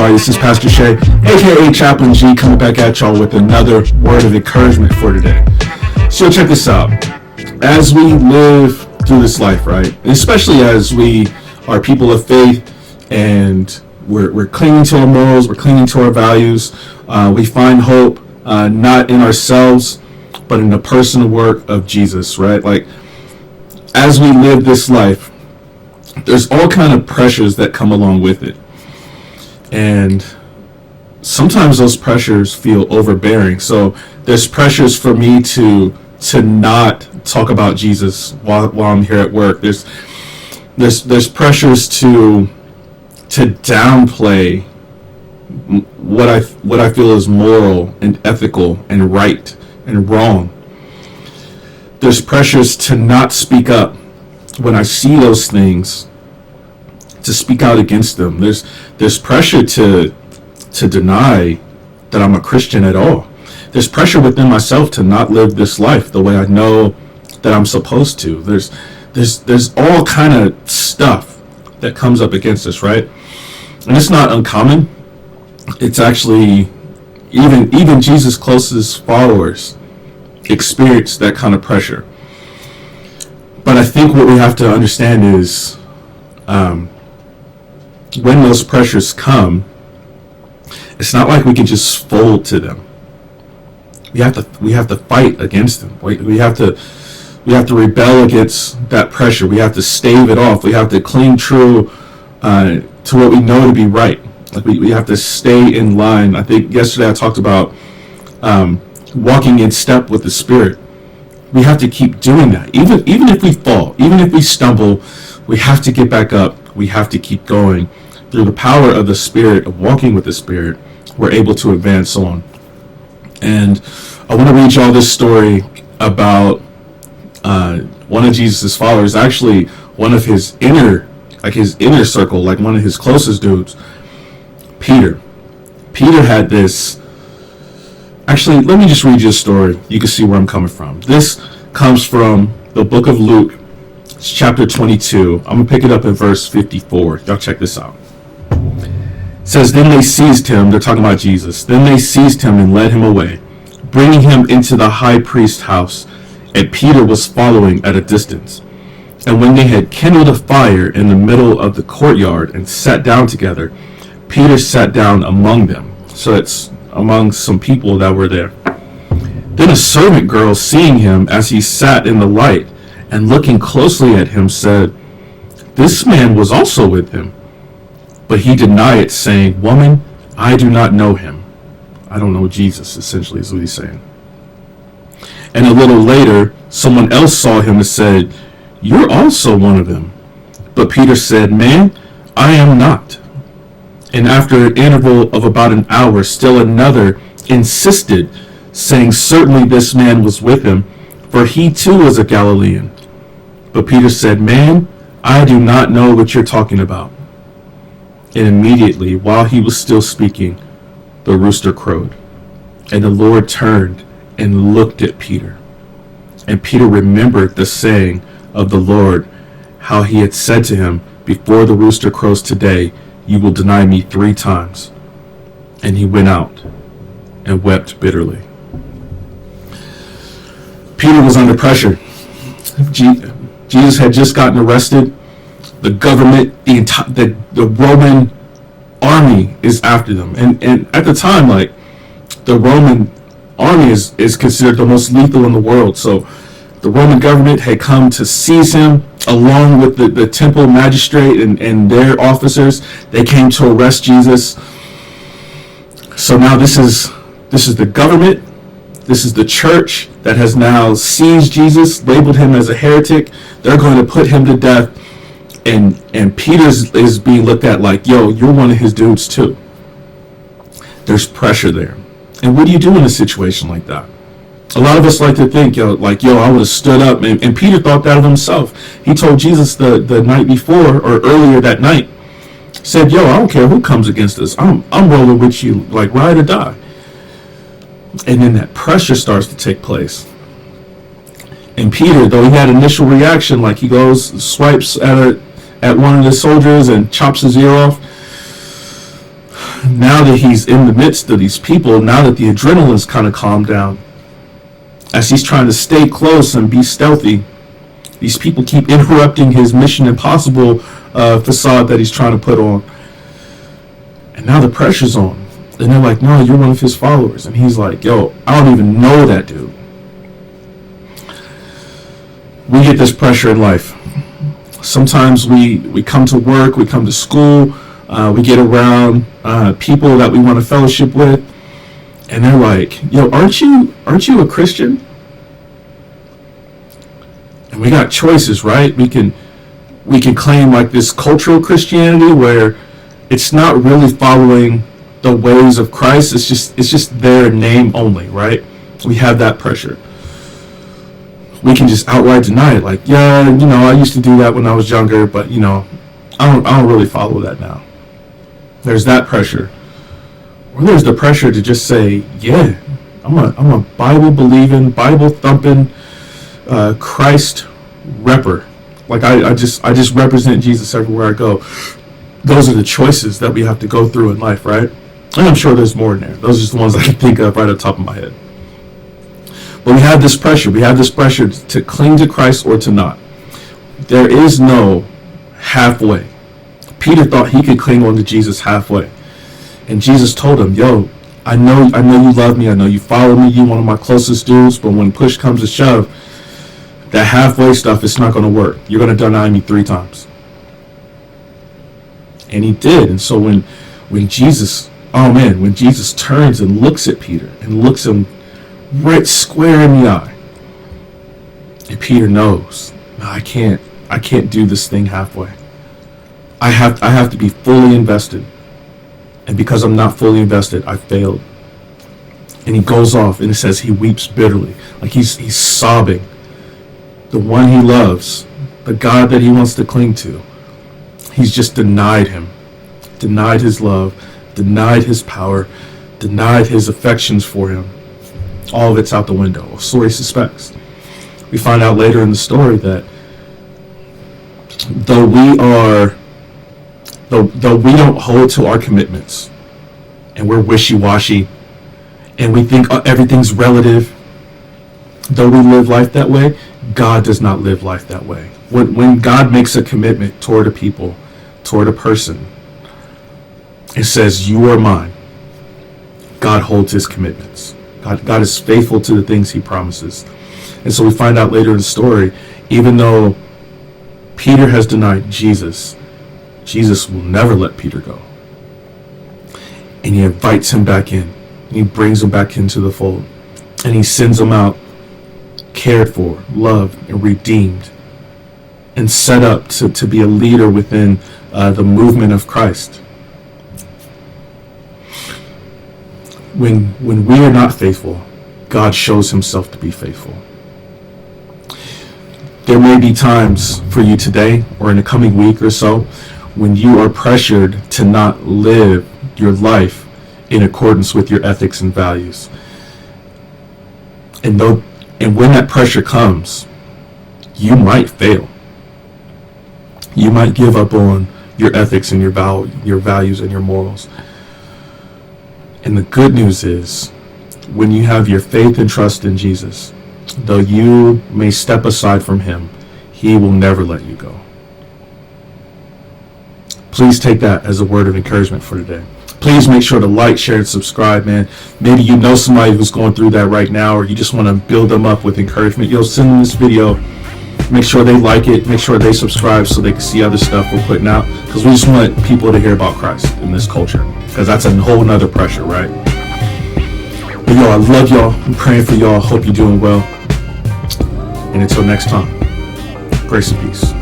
everybody. This is Pastor Shay, aka Chaplain G, coming back at y'all with another word of encouragement for today. So check this out. As we live through this life, right, and especially as we are people of faith and we're clinging to our morals, we're clinging to our values, we find hope not in ourselves, but in the personal work of Jesus, right? Like, as we live this life, there's all kind of pressures that come along with it. And sometimes those pressures feel overbearing. So there's pressures for me to not talk about Jesus while I'm here at work. There's pressures to downplay what I feel is moral and ethical and right and wrong. There's pressures to not speak up when I see those things, to speak out against them. There's pressure to deny that I'm a Christian at all. There's pressure within myself to not live this life the way I know that I'm supposed to. There's all kind of stuff that comes up against us, right? And it's not uncommon. It's actually even Jesus' closest followers experience that kind of pressure. But I think what we have to understand is when those pressures come, it's not like we can just fold to them. We have to fight against them. We have to rebel against that pressure. We have to stave it off. We have to cling true to what we know to be right. Like we have to stay in line. I think yesterday I talked about walking in step with the Spirit. We have to keep doing that. Even if we fall, even if we stumble, we have to get back up. We have to keep going. Through the power of the Spirit, of walking with the Spirit, we're able to advance on. And I want to read y'all this story about one of Jesus' followers, actually one of his inner circle, like one of his closest dudes, Peter. Peter had this. Actually, let me just read you a story. You can see where I'm coming from. This comes from the book of Luke. It's chapter 22. I'm going to pick it up in verse 54. Y'all check this out. It says, then they seized him. They're talking about Jesus. Then they seized him and led him away, bringing him into the high priest's house. And Peter was following at a distance. And when they had kindled a fire in the middle of the courtyard and sat down together, Peter sat down among them. So it's among some people that were there. Then a servant girl, seeing him as he sat in the light and looking closely at him, said, this man was also with him. But he denied it, saying, woman, I do not know him. I don't know Jesus, essentially, is what he's saying. And a little later, someone else saw him and said, you're also one of them. But Peter said, man, I am not. And after an interval of about an hour, still another insisted, saying, certainly this man was with him, for he too was a Galilean. But Peter said, man, I do not know what you're talking about. And immediately, while he was still speaking, the rooster crowed. And the Lord turned and looked at Peter. And Peter remembered the saying of the Lord, how he had said to him, before the rooster crows today, you will deny me 3 times. And he went out and wept bitterly. Peter was under pressure. Jesus had just gotten arrested. The government, the Roman army is after them. And at the time, like, the Roman army is considered the most lethal in the world. So the Roman government had come to seize him, along with the temple magistrate and their officers. They came to arrest Jesus. So now this is the government. This is the church that has now seized Jesus, labeled him as a heretic. They're going to put him to death. And Peter is being looked at like, yo, you're one of his dudes too. There's pressure there. And what do you do in a situation like that? A lot of us like to think, I would have stood up. And Peter thought that of himself. He told Jesus the night before, or earlier that night, said, I don't care who comes against us. I'm rolling with you, like ride or die. And then that pressure starts to take place. And Peter, though he had initial reaction, like he goes, swipes at one of the soldiers and chops his ear off, now that he's in the midst of these people, now that the adrenaline's kind of calmed down, as he's trying to stay close and be stealthy, these people keep interrupting his Mission Impossible facade that he's trying to put on. And now the pressure's on. And they're like, no, you're one of his followers. And he's like, yo, I don't even know that dude. We get this pressure in life. Sometimes we come to work, we come to school, we get around people that we want to fellowship with, and they're like, yo, aren't you a Christian? And we got choices, right? We can claim like this cultural Christianity where it's not really following the ways of Christ. It's just their name only, right? We have that pressure. We can just outright deny it, like, yeah, I used to do that when I was younger, but I don't really follow that now. There's that pressure. Or there's the pressure to just say, yeah, I'm a Bible believing, Bible thumping, Christ repper. Like I just represent Jesus everywhere I go. Those are the choices that we have to go through in life, right? And I'm sure there's more in there. Those are just the ones I can think of right off the top of my head. But we have this pressure. We have this pressure to cling to Christ or to not. There is no halfway. Peter thought he could cling on to Jesus halfway. And Jesus told him, yo, I know you love me. I know you follow me. You're one of my closest dudes. But when push comes to shove, that halfway stuff, it's not going to work. You're going to deny me 3 times. And he did. And so when Jesus turns and looks at Peter and looks him right square in the eye, and Peter knows, no, I can't do this thing halfway. I have to be fully invested. And because I'm not fully invested, I failed. And he goes off and it says he weeps bitterly. Like he's sobbing. The one he loves, the God that he wants to cling to, he's just denied him. Denied his love, denied his power, denied his affections for him. All of it's out the window, or so he suspects. We find out later in the story that though we don't hold to our commitments, and we're wishy-washy, and we think everything's relative, though we live life that way, God does not live life that way. When God makes a commitment toward a people, toward a person, it says, you are mine. God holds his commitments. God is faithful to the things he promises. And so we find out later in the story, even though Peter has denied Jesus, Jesus will never let Peter go. And he invites him back in. And he brings him back into the fold. And he sends him out cared for, loved, and redeemed, and set up to be a leader within the movement of Christ. When we are not faithful, God shows himself to be faithful. There may be times for you today or in the coming week or so when you are pressured to not live your life in accordance with your ethics and values. And when that pressure comes, you might fail. You might give up on your ethics and your values and your morals. And the good news is, when you have your faith and trust in Jesus, though you may step aside from him, he will never let you go. Please take that as a word of encouragement for today. Please make sure to like, share, and subscribe, man. Maybe you know somebody who's going through that right now, or you just want to build them up with encouragement. Send them this video. Make sure they like it. Make sure they subscribe so they can see other stuff we're putting out. Because we just want people to hear about Christ in this culture. Because that's a whole nother pressure, right? But I love y'all. I'm praying for y'all. Hope you're doing well. And until next time, grace and peace.